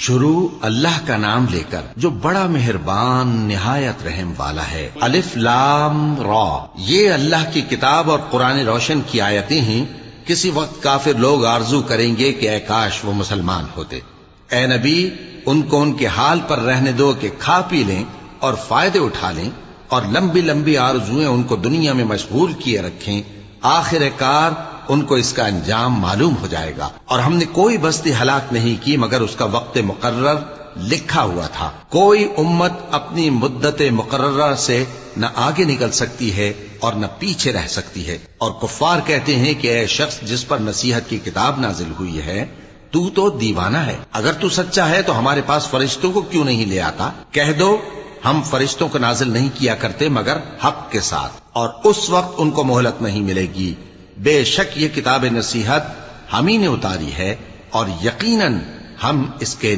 شروع اللہ کا نام لے کر جو بڑا مہربان نہایت رحم والا ہے۔ الف لام را، یہ اللہ کی کتاب اور قرآن روشن کی آیتیں ہیں۔ کسی وقت کافر لوگ آرزو کریں گے کہ اے کاش وہ مسلمان ہوتے۔ اے نبی، ان کو ان کے حال پر رہنے دو کہ کھا پی لیں اور فائدے اٹھا لیں، اور لمبی لمبی آرزویں ان کو دنیا میں مشغول کیے رکھیں۔ آخر کار ان کو اس کا انجام معلوم ہو جائے گا۔ اور ہم نے کوئی بستی ہلاک نہیں کی مگر اس کا وقت مقرر لکھا ہوا تھا۔ کوئی امت اپنی مدت مقررہ سے نہ آگے نکل سکتی ہے اور نہ پیچھے رہ سکتی ہے۔ اور کفار کہتے ہیں کہ اے شخص جس پر نصیحت کی کتاب نازل ہوئی ہے، تو دیوانہ ہے۔ اگر تو سچا ہے تو ہمارے پاس فرشتوں کو کیوں نہیں لے آتا؟ کہہ دو ہم فرشتوں کو نازل نہیں کیا کرتے مگر حق کے ساتھ، اور اس وقت ان کو مہلت نہیں ملے گی۔ بے شک یہ کتاب نصیحت ہم ہی نے اتاری ہے، اور یقیناً ہم اس کے